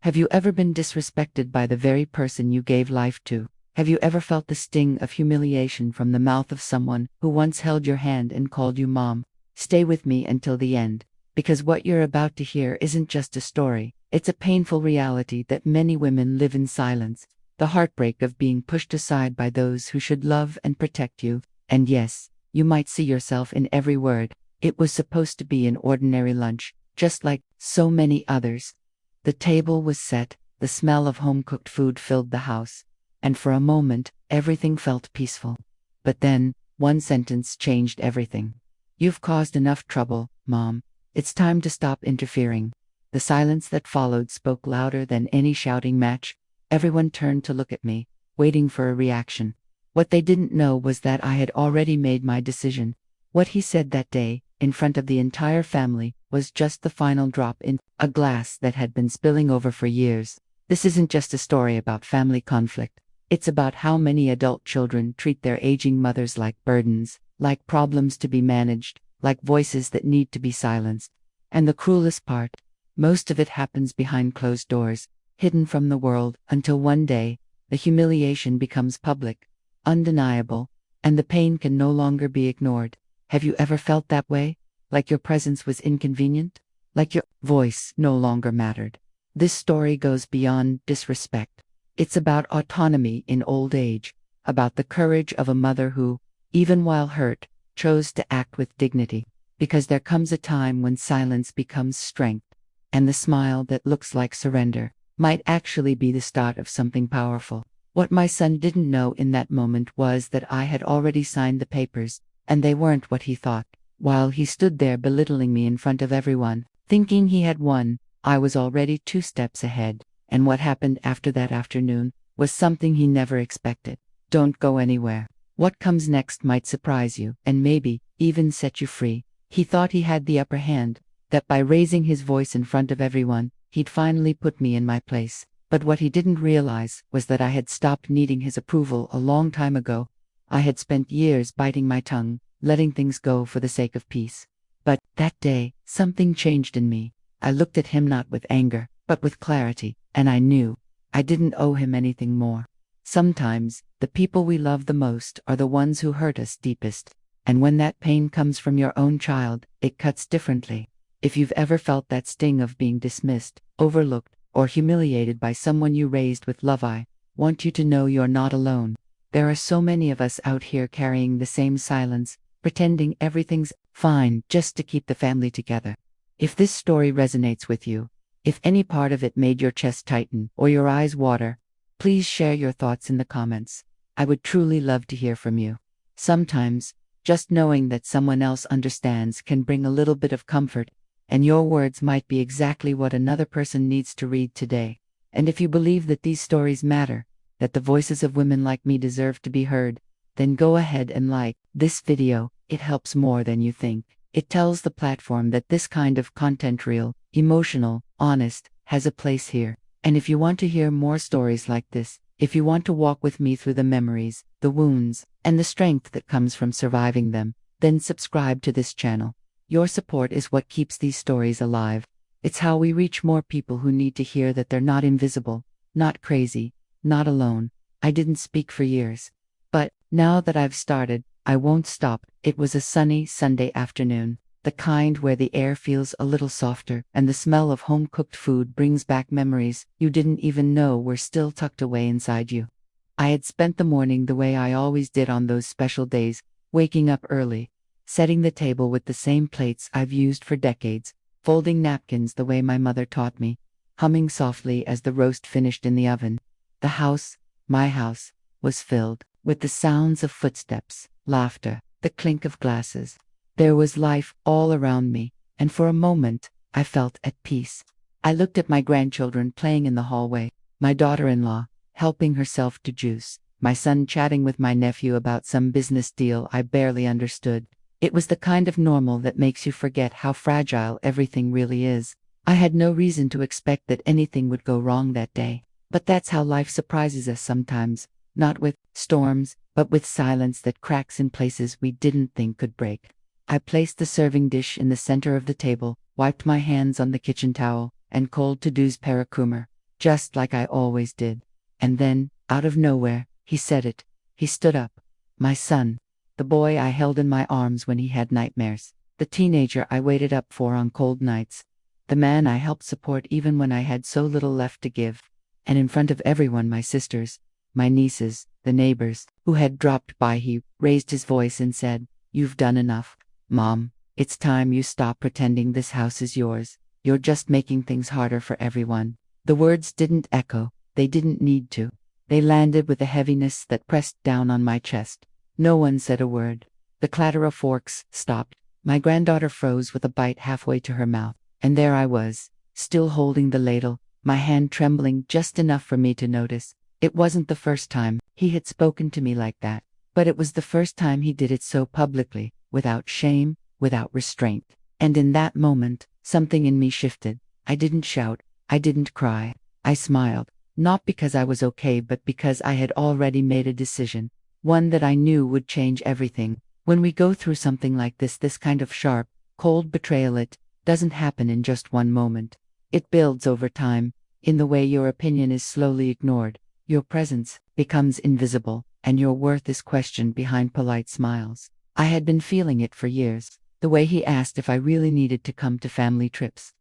Have you ever been disrespected by the very person you gave life to? Have you ever felt the sting of humiliation from the mouth of someone who once held your hand and called you mom? Stay with me until the end, because what you're about to hear isn't just a story, it's a painful reality that many women live in silence. The heartbreak of being pushed aside by those who should love and protect you. And yes, you might see yourself in every word. It was supposed to be an ordinary lunch, just like so many others. The table was set, the smell of home-cooked food filled the house, and for a moment, everything felt peaceful. But then, one sentence changed everything. "You've caused enough trouble, Mom. It's time to stop interfering." The silence that followed spoke louder than any shouting match. Everyone turned to look at me, waiting for a reaction. What they didn't know was that I had already made my decision. What he said that day, in front of the entire family, was just the final drop in a glass that had been spilling over for years. This isn't just a story about family conflict. It's about how many adult children treat their aging mothers like burdens, like problems to be managed, like voices that need to be silenced. And the cruelest part, most of it happens behind closed doors, hidden from the world, until one day, the humiliation becomes public, undeniable, and the pain can no longer be ignored. Have you ever felt that way? Like your presence was inconvenient? Like your voice no longer mattered? This story goes beyond disrespect. It's about autonomy in old age, about the courage of a mother who, even while hurt, chose to act with dignity. Because there comes a time when silence becomes strength, and the smile that looks like surrender might actually be the start of something powerful. What my son didn't know in that moment was that I had already signed the papers, and they weren't what he thought. While he stood there belittling me in front of everyone, thinking he had won, I was already 2 steps ahead. And what happened after that afternoon was something he never expected. Don't go anywhere. What comes next might surprise you, and maybe even set you free. He thought he had the upper hand, that by raising his voice in front of everyone, he'd finally put me in my place. But what he didn't realize was that I had stopped needing his approval a long time ago. I had spent years biting my tongue, letting things go for the sake of peace. But that day, something changed in me. I looked at him not with anger, but with clarity, and I knew I didn't owe him anything more. Sometimes, the people we love the most are the ones who hurt us deepest. And when that pain comes from your own child, it cuts differently. If you've ever felt that sting of being dismissed, overlooked, or humiliated by someone you raised with love, I want you to know you're not alone. There are so many of us out here carrying the same silence, pretending everything's fine just to keep the family together. If this story resonates with you, if any part of it made your chest tighten or your eyes water, please share your thoughts in the comments. I would truly love to hear from you. Sometimes, just knowing that someone else understands can bring a little bit of comfort, and your words might be exactly what another person needs to read today. And if you believe that these stories matter, that the voices of women like me deserve to be heard, then go ahead and like this video. It helps more than you think. It tells the platform that this kind of content, real, emotional, honest, has a place here. And if you want to hear more stories like this, if you want to walk with me through the memories, the wounds, and the strength that comes from surviving them, then subscribe to this channel. Your support is what keeps these stories alive. It's how we reach more people who need to hear that they're not invisible, not crazy, not alone. I didn't speak for years. But now that I've started, I won't stop. It was a sunny Sunday afternoon, the kind where the air feels a little softer and the smell of home-cooked food brings back memories you didn't even know were still tucked away inside you. I had spent the morning the way I always did on those special days, waking up early, setting the table with the same plates I've used for decades, folding napkins the way my mother taught me, humming softly as the roast finished in the oven. The house, my house, was filled with the sounds of footsteps, laughter, the clink of glasses. There was life all around me, and for a moment, I felt at peace. I looked at my grandchildren playing in the hallway, my daughter-in-law helping herself to juice, my son chatting with my nephew about some business deal I barely understood. It was the kind of normal that makes you forget how fragile everything really is. I had no reason to expect that anything would go wrong that day. But that's how life surprises us sometimes, not with storms, but with silence that cracks in places we didn't think could break. I placed the serving dish in the center of the table, wiped my hands on the kitchen towel, and called to do's parakumar. just like I always did. And then, out of nowhere, he said it. He stood up. My son. The boy I held in my arms when he had nightmares. The teenager I waited up for on cold nights. The man I helped support even when I had so little left to give. And in front of everyone, my sisters, my nieces, the neighbors, who had dropped by, he raised his voice and said, "You've done enough, Mom. It's time you stop pretending this house is yours. You're just making things harder for everyone." The words didn't echo. They didn't need to. They landed with a heaviness that pressed down on my chest. No one said a word. The clatter of forks stopped. My granddaughter froze with a bite halfway to her mouth. And there I was, still holding the ladle, my hand trembling just enough for me to notice. It wasn't the first time he had spoken to me like that, but it was the first time he did it so publicly, without shame, without restraint. And in that moment, something in me shifted. I didn't shout. I didn't cry. I smiled, not because I was okay, but because I had already made a decision, one that I knew would change everything. When we go through something like this kind of sharp, cold betrayal, it doesn't happen in just one moment. It builds over time, in the way your opinion is slowly ignored, your presence becomes invisible, and your worth is questioned behind polite smiles. I had been feeling it for years, the way he asked if I really needed to come to family trips.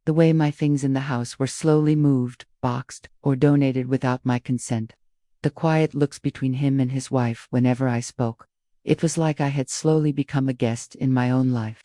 The way my things in the house were slowly moved, boxed, or donated without my consent. The quiet looks between him and his wife whenever I spoke. It was like I had slowly become a guest in my own life.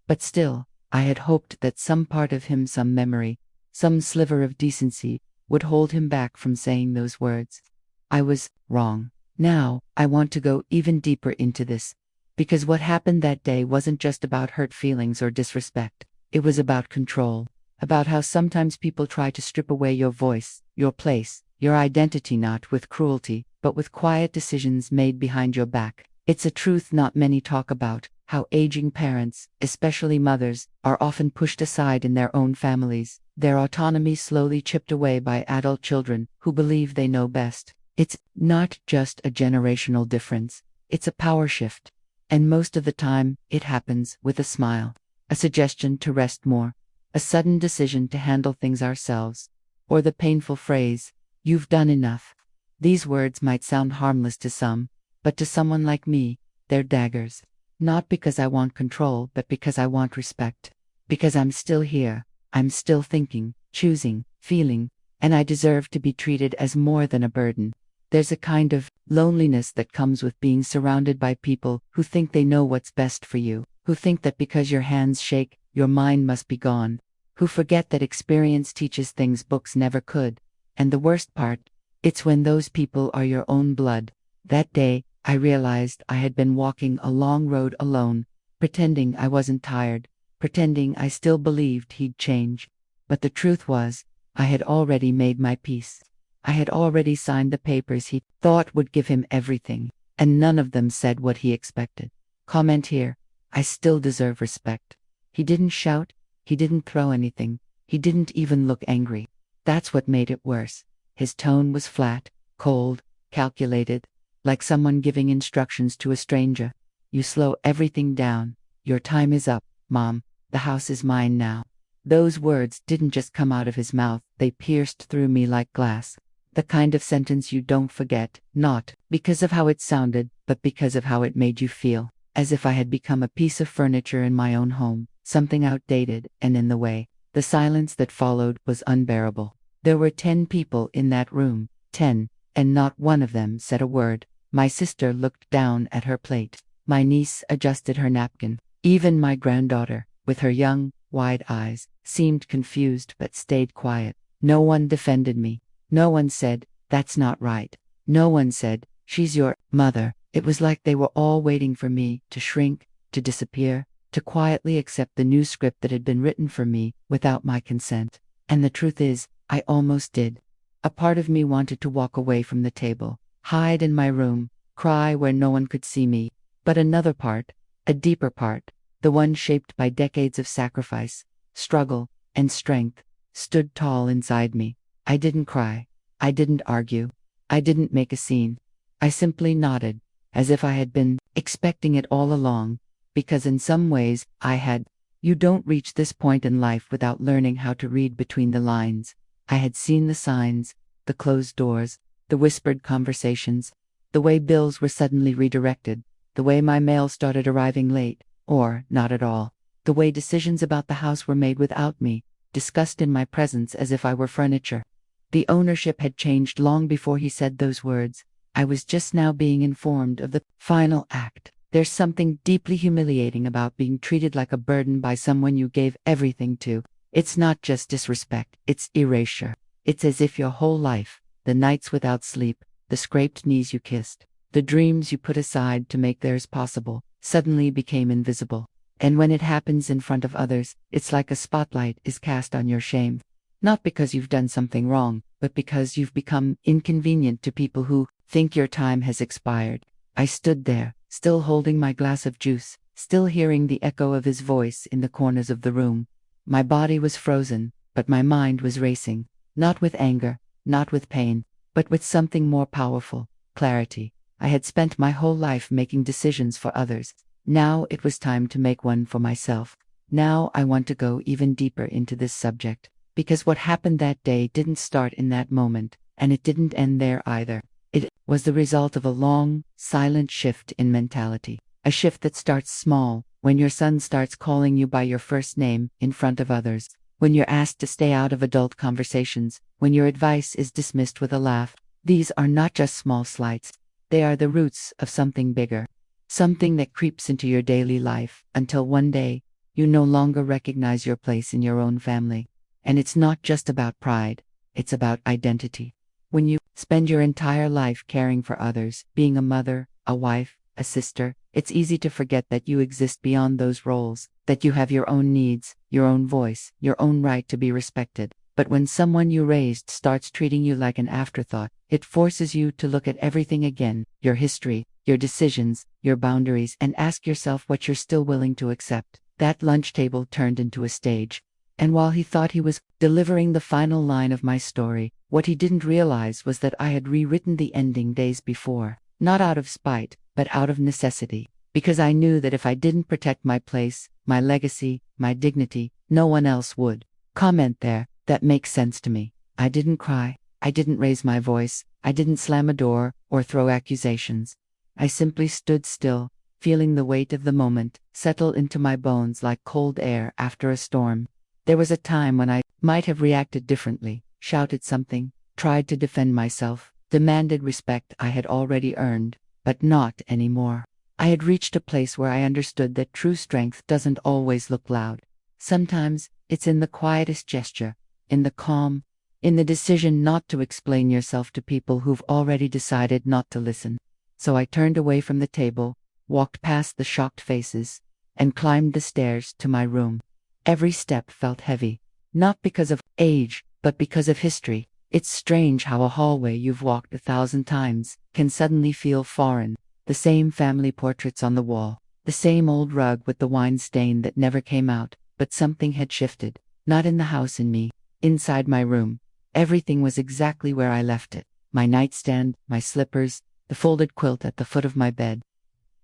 But still, I had hoped that some part of him, some memory, some sliver of decency, would hold him back from saying those words. I was wrong. Now, I want to go even deeper into this. Because what happened that day wasn't just about hurt feelings or disrespect. It was about control. About how sometimes people try to strip away your voice, your place, your identity, not with cruelty, but with quiet decisions made behind your back. It's a truth not many talk about, how aging parents, especially mothers, are often pushed aside in their own families, their autonomy slowly chipped away by adult children who believe they know best. It's not just a generational difference, it's a power shift. And most of the time, it happens with a smile, a suggestion to rest more, a sudden decision to handle things ourselves, or the painful phrase, "You've done enough." These words might sound harmless to some, but to someone like me, they're daggers. Not because I want control, but because I want respect. Because I'm still here, I'm still thinking, choosing, feeling, and I deserve to be treated as more than a burden. There's a kind of loneliness that comes with being surrounded by people who think they know what's best for you, who think that because your hands shake, your mind must be gone, who forget that experience teaches things books never could. And the worst part, it's when those people are your own blood. That day, I realized I had been walking a long road alone, pretending I wasn't tired, pretending I still believed he'd change. But the truth was, I had already made my peace. I had already signed the papers he thought would give him everything, and none of them said what he expected. Comment here, I still deserve respect. He didn't shout, he didn't throw anything, he didn't even look angry. That's what made it worse. His tone was flat, cold, calculated, like someone giving instructions to a stranger. "You slow everything down. Your time is up, Mom. The house is mine now." Those words didn't just come out of his mouth, they pierced through me like glass. The kind of sentence you don't forget, not because of how it sounded, but because of how it made you feel. As if I had become a piece of furniture in my own home, something outdated and in the way. The silence that followed was unbearable. There were 10 people in that room, 10, and not one of them said a word. My sister looked down at her plate. My niece adjusted her napkin. Even my granddaughter, with her young, wide eyes, seemed confused but stayed quiet. No one defended me. No one said, "That's not right." No one said, "She's your mother." It was like they were all waiting for me to shrink, to disappear, to quietly accept the new script that had been written for me without my consent. And the truth is, I almost did. A part of me wanted to walk away from the table, hide in my room, cry where no one could see me. But another part, a deeper part, the one shaped by decades of sacrifice, struggle, and strength, stood tall inside me. I didn't cry. I didn't argue. I didn't make a scene. I simply nodded, as if I had been expecting it all along, because in some ways, I had. You don't reach this point in life without learning how to read between the lines. I had seen the signs, the closed doors, the whispered conversations, the way bills were suddenly redirected, the way my mail started arriving late, or not at all, the way decisions about the house were made without me, discussed in my presence as if I were furniture. The ownership had changed long before he said those words. I was just now being informed of the final act. There's something deeply humiliating about being treated like a burden by someone you gave everything to. It's not just disrespect, it's erasure. It's as if your whole life, the nights without sleep, the scraped knees you kissed, the dreams you put aside to make theirs possible, suddenly became invisible. And when it happens in front of others, it's like a spotlight is cast on your shame. Not because you've done something wrong, but because you've become inconvenient to people who think your time has expired. I stood there, still holding my glass of juice, still hearing the echo of his voice in the corners of the room. My body was frozen, but my mind was racing, not with anger, not with pain, but with something more powerful, clarity. I had spent my whole life making decisions for others. Now it was time to make one for myself. Now I want to go even deeper into this subject, because what happened that day didn't start in that moment, and it didn't end there either. It was the result of a long, silent shift in mentality. A shift that starts small, when your son starts calling you by your first name in front of others, when you're asked to stay out of adult conversations, when your advice is dismissed with a laugh. These are not just small slights. They are the roots of something bigger. Something that creeps into your daily life until one day, you no longer recognize your place in your own family. And it's not just about pride, it's about identity. When you spend your entire life caring for others, being a mother, a wife, a sister, it's easy to forget that you exist beyond those roles, that you have your own needs, your own voice, your own right to be respected. But when someone you raised starts treating you like an afterthought, it forces you to look at everything again, your history, your decisions, your boundaries, and ask yourself what you're still willing to accept. That lunch table turned into a stage. And while he thought he was delivering the final line of my story, what he didn't realize was that I had rewritten the ending days before, not out of spite, but out of necessity, because I knew that if I didn't protect my place, my legacy, my dignity, no one else would. Comment there, that makes sense to me. I didn't cry, I didn't raise my voice, I didn't slam a door or throw accusations. I simply stood still, feeling the weight of the moment settle into my bones like cold air after a storm. There was a time when I might have reacted differently, shouted something, tried to defend myself, demanded respect I had already earned, but not anymore. I had reached a place where I understood that true strength doesn't always look loud. Sometimes it's in the quietest gesture, in the calm, in the decision not to explain yourself to people who've already decided not to listen. So I turned away from the table, walked past the shocked faces, and climbed the stairs to my room. Every step felt heavy, not because of age, but because of history. It's strange how a hallway you've walked 1,000 times can suddenly feel foreign. The same family portraits on the wall, the same old rug with the wine stain that never came out, but something had shifted. Not in the house, in me. Inside my room. Everything was exactly where I left it. My nightstand, my slippers, the folded quilt at the foot of my bed.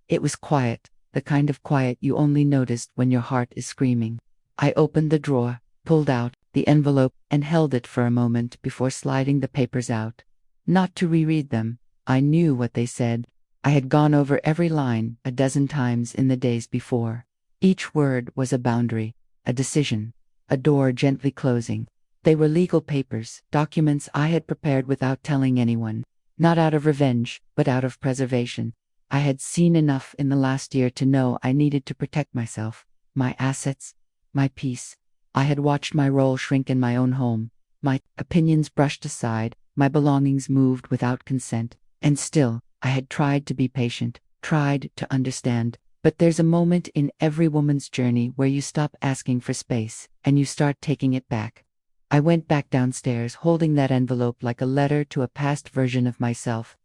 It was quiet, the kind of quiet you only noticed when your heart is screaming. I opened the drawer, pulled out the envelope, and held it for a moment before sliding the papers out. Not to reread them. I knew what they said. I had gone over every line a dozen times in the days before. Each word was a boundary, a decision, a door gently closing. They were legal papers, documents I had prepared without telling anyone. Not out of revenge, but out of preservation. I had seen enough in the last year to know I needed to protect myself, my assets, my peace. I had watched my role shrink in my own home, my opinions brushed aside, my belongings moved without consent, and still, I had tried to be patient, tried to understand. But there's a moment in every woman's journey where you stop asking for space, and you start taking it back. I went back downstairs holding that envelope like a letter to a past version of myself,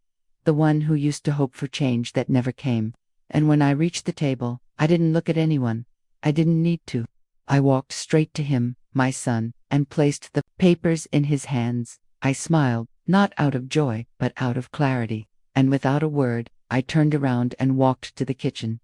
the one who used to hope for change that never came. And when I reached the table, I didn't look at anyone. I didn't need to. I walked straight to him, my son, and placed the papers in his hands. I smiled, not out of joy, but out of clarity. And without a word, I turned around and walked to the kitchen.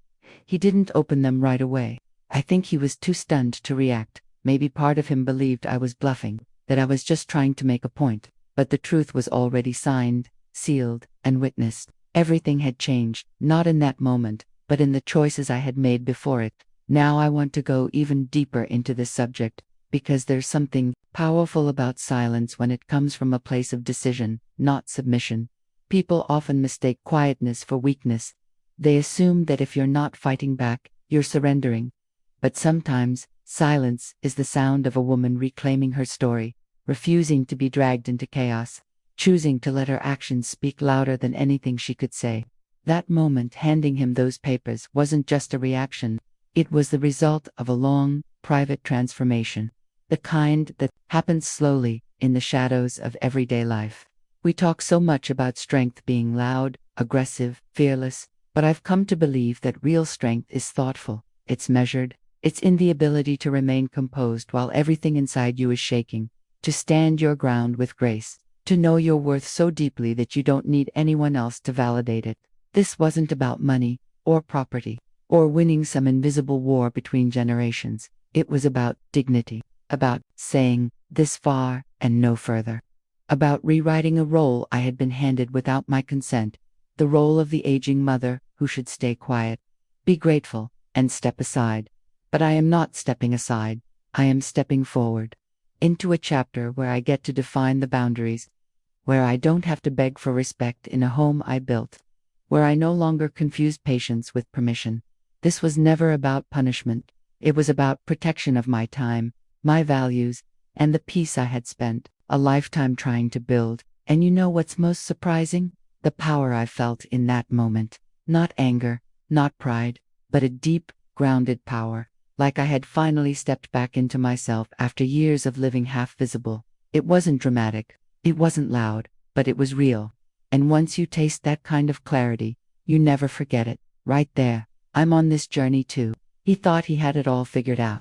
He didn't open them right away. I think he was too stunned to react. Maybe part of him believed I was bluffing. that I was just trying to make a point. But the truth was already signed, sealed, and witnessed. Everything had changed, not in that moment, but in the choices I had made before it. Now I want to go even deeper into this subject, because there's something powerful about silence when it comes from a place of decision, not submission. People often mistake quietness for weakness. They assume that if you're not fighting back, you're surrendering. But sometimes, silence is the sound of a woman reclaiming her story, refusing to be dragged into chaos, choosing to let her actions speak louder than anything she could say. That moment handing him those papers wasn't just a reaction. It was the result of a long, private transformation. The kind that happens slowly, in the shadows of everyday life. We talk so much about strength being loud, aggressive, fearless, but I've come to believe that real strength is thoughtful, it's measured, it's in the ability to remain composed while everything inside you is shaking, to stand your ground with grace, to know your worth so deeply that you don't need anyone else to validate it. This wasn't about money, or property, or winning some invisible war between generations. It was about dignity, about saying, this far and no further. About rewriting a role I had been handed without my consent, the role of the aging mother who should stay quiet, be grateful, and step aside. But I am not stepping aside, I am stepping forward. Into a chapter where I get to define the boundaries, where I don't have to beg for respect in a home I built, where I no longer confuse patience with permission. This was never about punishment. It was about protection of my time, my values, and the peace I had spent a lifetime trying to build. And you know what's most surprising? The power I felt in that moment. Not anger, not pride, but a deep, grounded power. Like I had finally stepped back into myself after years of living half visible. It wasn't dramatic, it wasn't loud, but it was real. And once you taste that kind of clarity, you never forget it. Right there, I'm on this journey too. He thought he had it all figured out.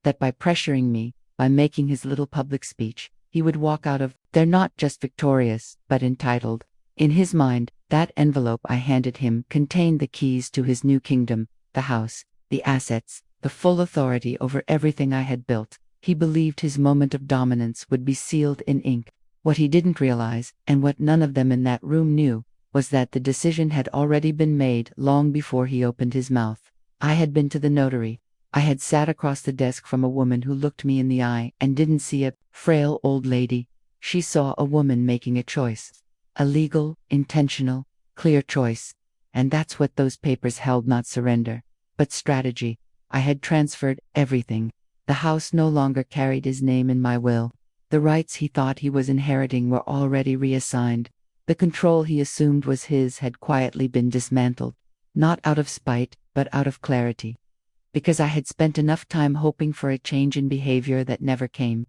That by pressuring me, by making his little public speech, he would walk out of there not just victorious, but entitled. In his mind, that envelope I handed him contained the keys to his new kingdom, the house, the assets, the full authority over everything I had built. He believed his moment of dominance would be sealed in ink. What he didn't realize, and what none of them in that room knew, was that the decision had already been made long before he opened his mouth. I had been to the notary. I had sat across the desk from a woman who looked me in the eye and didn't see a frail old lady. She saw a woman making a choice. A legal, intentional, clear choice. And that's what those papers held, not surrender, but strategy. I had transferred everything. The house no longer carried his name in my will. The rights he thought he was inheriting were already reassigned. The control he assumed was his had quietly been dismantled. Not out of spite, but out of clarity. Because I had spent enough time hoping for a change in behavior that never came.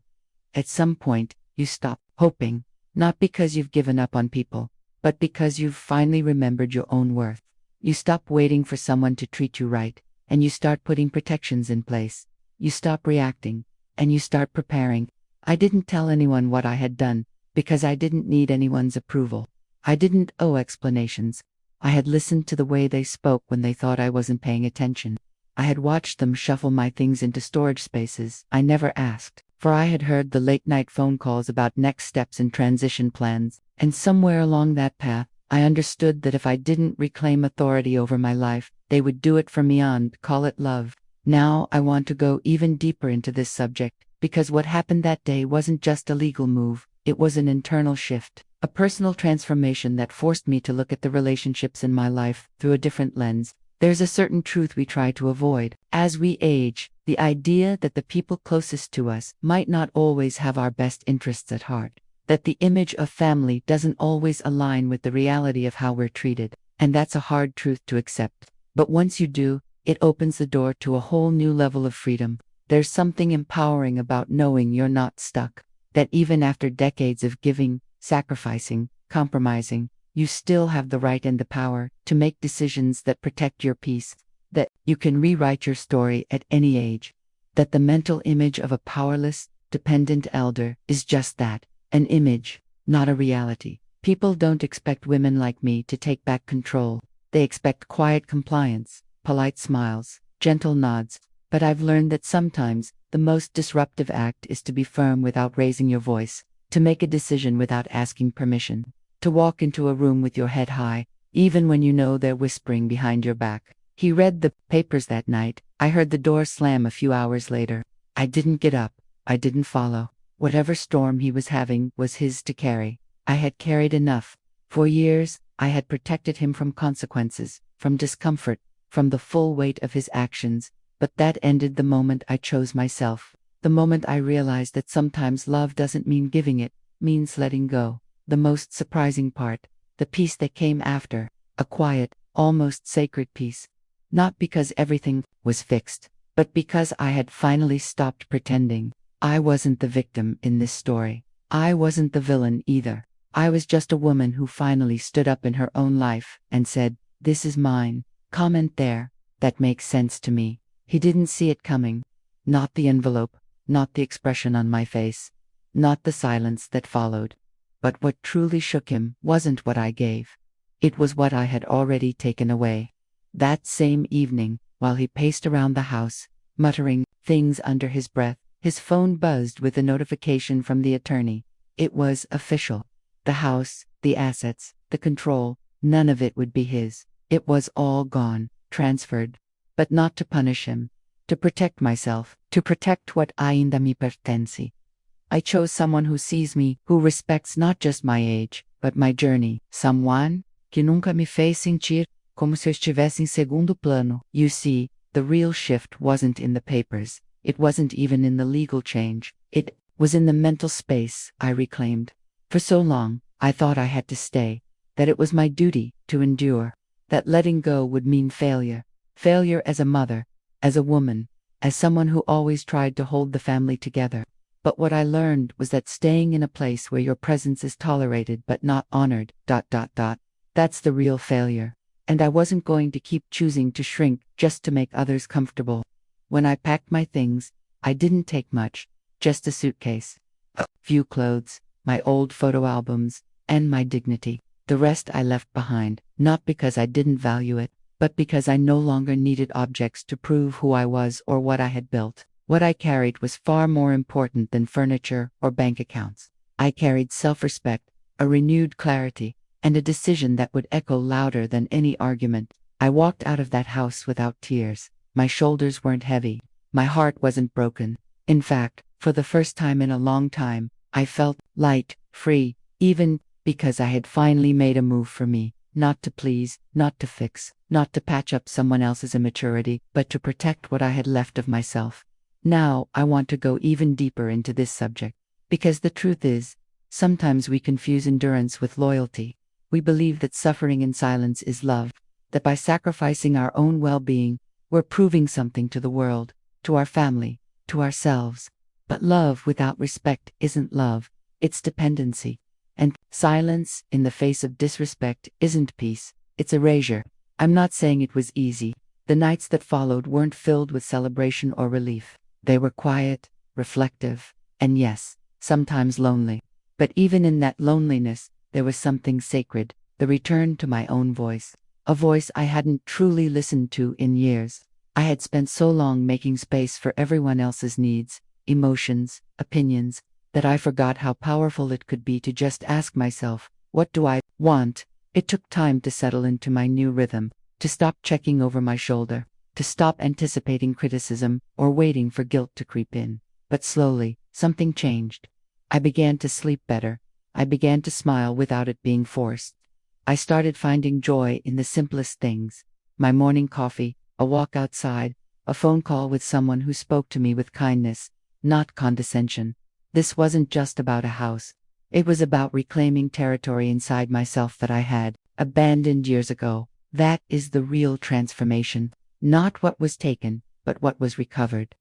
At some point, you stop hoping, not because you've given up on people, but because you've finally remembered your own worth. You stop waiting for someone to treat you right, and you start putting protections in place. You stop reacting, and you start preparing. I didn't tell anyone what I had done, because I didn't need anyone's approval. I didn't owe explanations. I had listened to the way they spoke when they thought I wasn't paying attention. I had watched them shuffle my things into storage spaces I never asked, for I had heard the late-night phone calls about next steps and transition plans, and somewhere along that path, I understood that if I didn't reclaim authority over my life, they would do it from beyond, call it love. Now I want to go even deeper into this subject, because what happened that day wasn't just a legal move, it was an internal shift, a personal transformation that forced me to look at the relationships in my life through a different lens. There's a certain truth we try to avoid. As we age, the idea that the people closest to us might not always have our best interests at heart, that the image of family doesn't always align with the reality of how we're treated, and that's a hard truth to accept. But once you do, it opens the door to a whole new level of freedom. There's something empowering about knowing you're not stuck, that even after decades of giving, sacrificing, compromising, you still have the right and the power to make decisions that protect your peace, that you can rewrite your story at any age, that the mental image of a powerless, dependent elder is just that, an image, not a reality. People don't expect women like me to take back control. They expect quiet compliance, polite smiles, gentle nods, but I've learned that sometimes The most disruptive act is to be firm without raising your voice, to make a decision without asking permission, to walk into a room with your head high, even when you know they're whispering behind your back. He read the papers that night. I heard the door slam a few hours later. I didn't get up. I didn't follow. Whatever storm he was having was his to carry. I had carried enough. For years, I had protected him from consequences, from discomfort, from the full weight of his actions, but that ended the moment I chose myself. The moment I realized that sometimes love doesn't mean giving, it means letting go. The most surprising part, the peace that came after, a quiet, almost sacred peace. Not because everything was fixed, but because I had finally stopped pretending. I wasn't the victim in this story. I wasn't the villain either. I was just a woman who finally stood up in her own life and said, "This is mine." Comment there. That makes sense to me. He didn't see it coming. Not the envelope, not the expression on my face, not the silence that followed. But what truly shook him wasn't what I gave. It was what I had already taken away. That same evening, while he paced around the house, muttering things under his breath, his phone buzzed with a notification from the attorney. It was official. The house, the assets, the control, none of it would be his. It was all gone, transferred. But not to punish him. To protect myself, to protect what ainda me pertence. I chose someone who sees me, who respects not just my age, but my journey. Someone que nunca me fez sentir como se eu estivesse em segundo plano. You see, the real shift wasn't in the papers. It wasn't even in the legal change. It was in the mental space I reclaimed. For so long, I thought I had to stay, that it was my duty to endure, that letting go would mean failure. Failure as a mother, as a woman, as someone who always tried to hold the family together. But what I learned was that staying in a place where your presence is tolerated but not honored, that's the real failure. And I wasn't going to keep choosing to shrink just to make others comfortable. When I packed my things, I didn't take much, just a suitcase, a few clothes, my old photo albums, and my dignity. The rest I left behind, not because I didn't value it, but because I no longer needed objects to prove who I was or what I had built. What I carried was far more important than furniture or bank accounts. I carried self-respect, a renewed clarity, and a decision that would echo louder than any argument. I walked out of that house without tears. My shoulders weren't heavy. My heart wasn't broken. In fact, for the first time in a long time, I felt light, free, even because I had finally made a move for me. Not to please, not to fix, not to patch up someone else's immaturity, but to protect what I had left of myself. Now, I want to go even deeper into this subject. Because the truth is, sometimes we confuse endurance with loyalty. We believe that suffering in silence is love, that by sacrificing our own well-being, we're proving something to the world, to our family, to ourselves. But love without respect isn't love, it's dependency. And silence in the face of disrespect isn't peace, it's erasure. I'm not saying it was easy. The nights that followed weren't filled with celebration or relief. They were quiet, reflective, and yes, sometimes lonely. But even in that loneliness, there was something sacred, the return to my own voice. A voice I hadn't truly listened to in years. I had spent so long making space for everyone else's needs, emotions, opinions, that I forgot how powerful it could be to just ask myself, what do I want? It took time to settle into my new rhythm, to stop checking over my shoulder, to stop anticipating criticism or waiting for guilt to creep in. But slowly, something changed. I began to sleep better. I began to smile without it being forced. I started finding joy in the simplest things. My morning coffee, a walk outside, a phone call with someone who spoke to me with kindness, not condescension. This wasn't just about a house. It was about reclaiming territory inside myself that I had abandoned years ago. That is the real transformation. Not what was taken, but what was recovered.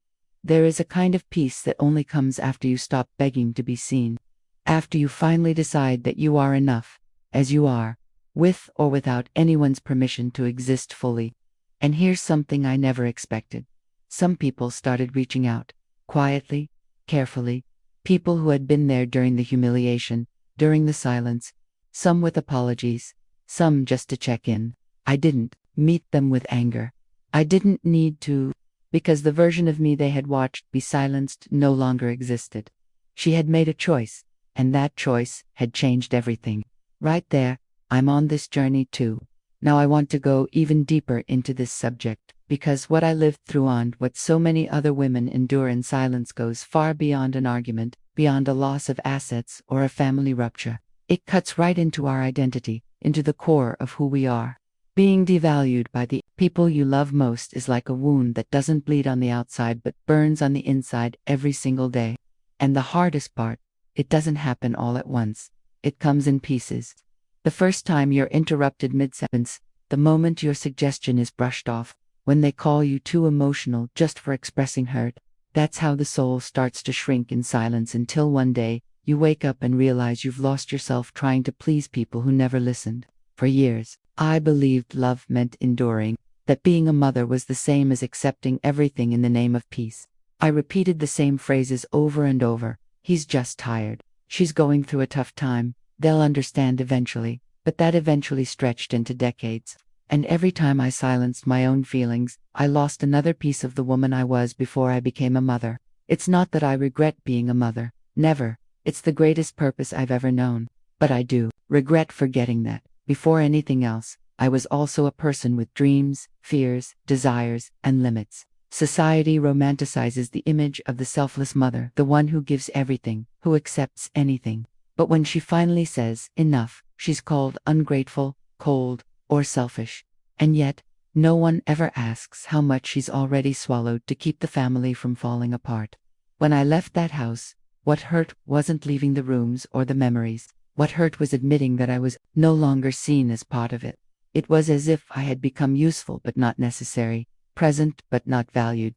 There is a kind of peace that only comes after you stop begging to be seen. After you finally decide that you are enough, as you are, with or without anyone's permission to exist fully. And here's something I never expected. Some people started reaching out, quietly, carefully. People who had been there during the humiliation, during the silence, some with apologies, some just to check in. I didn't meet them with anger. I didn't need to because the version of me they had watched be silenced no longer existed. She had made a choice, and that choice had changed everything. Right there, I'm on this journey too. Now I want to go even deeper into this subject, because what I lived through and what so many other women endure in silence goes far beyond an argument, beyond a loss of assets or a family rupture. It cuts right into our identity, into the core of who we are. Being devalued by the people you love most is like a wound that doesn't bleed on the outside but burns on the inside every single day. And the hardest part, it doesn't happen all at once. It comes in pieces. The first time you're interrupted mid-sentence, the moment your suggestion is brushed off, when they call you too emotional just for expressing hurt, that's how the soul starts to shrink in silence until one day, you wake up and realize you've lost yourself trying to please people who never listened. For years, I believed love meant enduring, that being a mother was the same as accepting everything in the name of peace. I repeated the same phrases over and over. He's just tired. She's going through a tough time. They'll understand eventually. But that eventually stretched into decades. And every time I silenced my own feelings, I lost another piece of the woman I was before I became a mother. It's not that I regret being a mother. Never. It's the greatest purpose I've ever known. But I do regret forgetting that, before anything else, I was also a person with dreams, fears, desires, and limits. Society romanticizes the image of the selfless mother, the one who gives everything, who accepts anything. But when she finally says, enough, she's called ungrateful, cold, or selfish. And yet, no one ever asks how much she's already swallowed to keep the family from falling apart. When I left that house, what hurt wasn't leaving the rooms or the memories. What hurt was admitting that I was no longer seen as part of it. It was as if I had become useful but not necessary, present but not valued.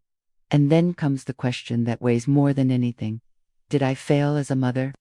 And then comes the question that weighs more than anything. Did I fail as a mother?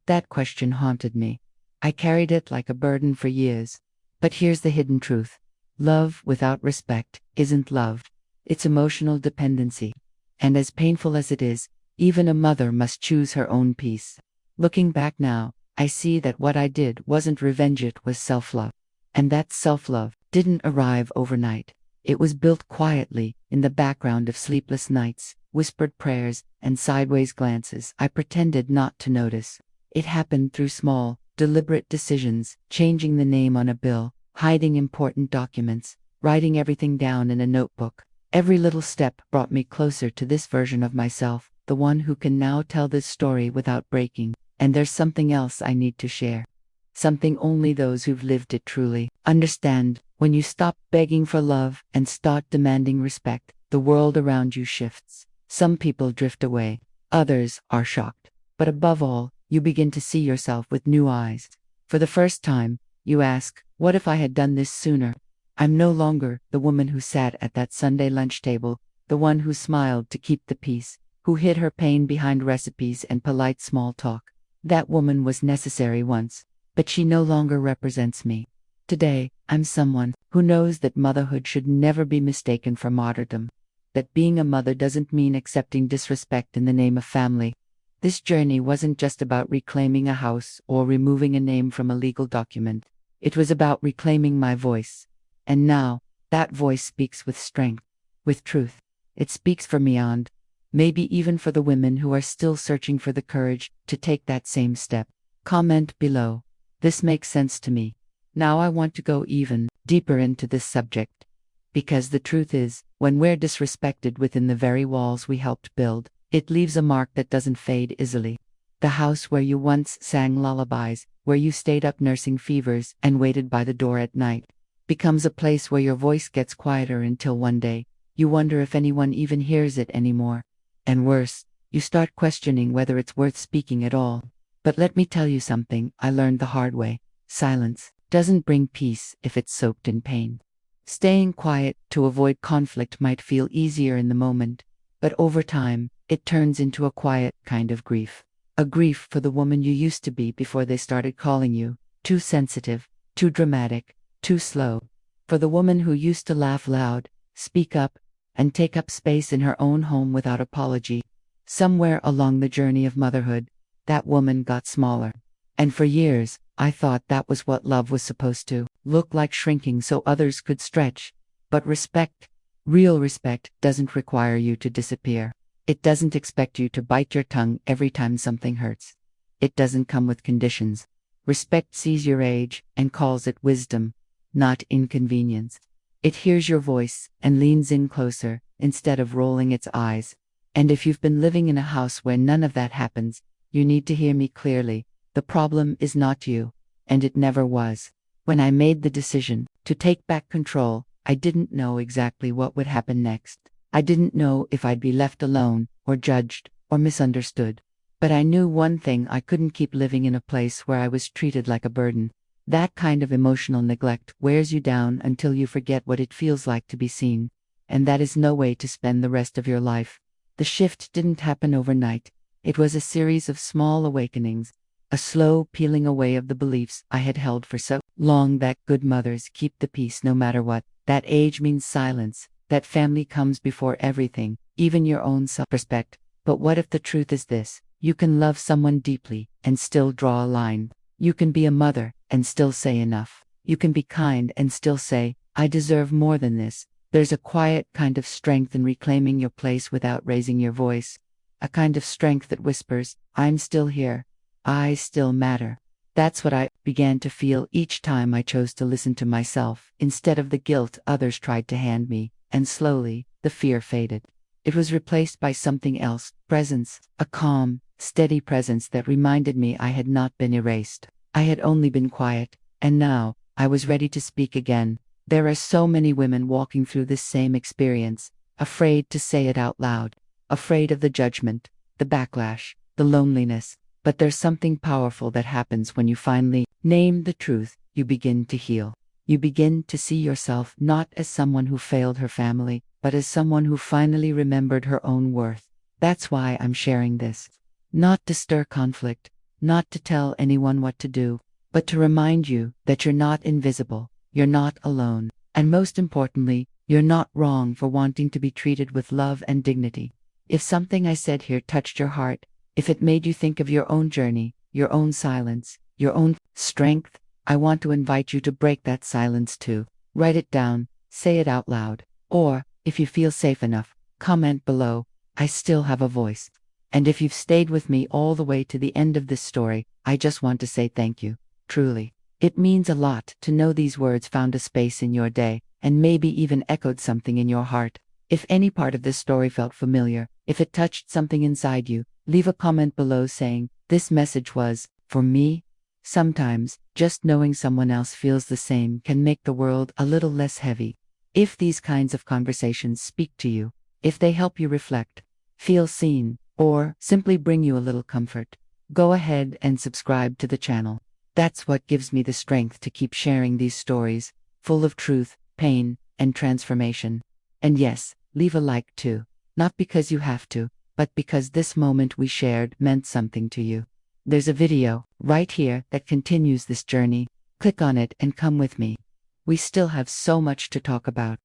That question haunted me. I carried it like a burden for years. But here's the hidden truth. Love without respect isn't love. It's emotional dependency. And as painful as it is, even a mother must choose her own peace. Looking back now, I see that what I did wasn't revenge, it was self-love. And that self-love didn't arrive overnight. It was built quietly, in the background of sleepless nights, whispered prayers, and sideways glances I pretended not to notice. It happened through small, deliberate decisions, changing the name on a bill, hiding important documents, writing everything down in a notebook. Every little step brought me closer to this version of myself, the one who can now tell this story without breaking. And there's something else I need to share. Something only those who've lived it truly understand. When you stop begging for love and start demanding respect, the world around you shifts. Some people drift away, others are shocked. But above all, you begin to see yourself with new eyes. For the first time, you ask, what if I had done this sooner? I'm no longer the woman who sat at that Sunday lunch table, the one who smiled to keep the peace, who hid her pain behind recipes and polite small talk. That woman was necessary once, but she no longer represents me. Today, I'm someone who knows that motherhood should never be mistaken for martyrdom. That being a mother doesn't mean accepting disrespect in the name of family. This journey wasn't just about reclaiming a house or removing a name from a legal document. It was about reclaiming my voice. And now, that voice speaks with strength, with truth. It speaks for me and maybe even for the women who are still searching for the courage to take that same step. Comment below. This makes sense to me. Now I want to go even deeper into this subject. Because the truth is, when we're disrespected within the very walls we helped build, it leaves a mark that doesn't fade easily. The house where you once sang lullabies, where you stayed up nursing fevers and waited by the door at night, becomes a place where your voice gets quieter until one day, you wonder if anyone even hears it anymore. And worse, you start questioning whether it's worth speaking at all. But let me tell you something I learned the hard way. Silence doesn't bring peace if it's soaked in pain. Staying quiet to avoid conflict might feel easier in the moment, but over time, it turns into a quiet kind of grief. A grief for the woman you used to be before they started calling you too sensitive, too dramatic, too slow. For the woman who used to laugh loud, speak up, and take up space in her own home without apology. Somewhere along the journey of motherhood, that woman got smaller. And for years, I thought that was what love was supposed to look like, shrinking so others could stretch. But respect, Real respect doesn't require you to disappear. It doesn't expect you to bite your tongue every time something hurts. It doesn't come with conditions. Respect sees your age and calls it wisdom, not inconvenience. It hears your voice and leans in closer instead of rolling its eyes. And if you've been living in a house where none of that happens, you need to hear me clearly. The problem is not you, and it never was. When I made the decision to take back control, I didn't know exactly what would happen next. I didn't know if I'd be left alone, or judged, or misunderstood. But I knew one thing: I couldn't keep living in a place where I was treated like a burden. That kind of emotional neglect wears you down until you forget what it feels like to be seen. And that is no way to spend the rest of your life. The shift didn't happen overnight. It was a series of small awakenings, a slow peeling away of the beliefs I had held for so long: that good mothers keep the peace no matter what, that age means silence, that family comes before everything, even your own self-respect. But what if the truth is this? You can love someone deeply and still draw a line. You can be a mother and still say enough. You can be kind and still say, I deserve more than this. There's a quiet kind of strength in reclaiming your place without raising your voice. A kind of strength that whispers, I'm still here. I still matter. That's what I began to feel each time I chose to listen to myself, instead of the guilt others tried to hand me, and slowly, the fear faded. It was replaced by something else: presence, a calm, steady presence that reminded me I had not been erased. I had only been quiet, and now, I was ready to speak again. There are so many women walking through this same experience, afraid to say it out loud, afraid of the judgment, the backlash, the loneliness. But there's something powerful that happens when you finally name the truth. You begin to heal. You begin to see yourself not as someone who failed her family, but as someone who finally remembered her own worth. That's why I'm sharing this. Not to stir conflict, not to tell anyone what to do, but to remind you that you're not invisible, you're not alone, and most importantly, you're not wrong for wanting to be treated with love and dignity. If something I said here touched your heart, if it made you think of your own journey, your own silence, your own strength, I want to invite you to break that silence too. Write it down, say it out loud, or, if you feel safe enough, comment below, I still have a voice. And if you've stayed with me all the way to the end of this story, I just want to say thank you, truly. It means a lot to know these words found a space in your day, and maybe even echoed something in your heart. If any part of this story felt familiar, if it touched something inside you, leave a comment below saying, this message was for me. Sometimes, just knowing someone else feels the same can make the world a little less heavy. If these kinds of conversations speak to you, if they help you reflect, feel seen, or simply bring you a little comfort, go ahead and subscribe to the channel. That's what gives me the strength to keep sharing these stories, full of truth, pain, and transformation. And yes, leave a like too, not because you have to, but because this moment we shared meant something to you. There's a video right here that continues this journey. Click on it and come with me. We still have so much to talk about.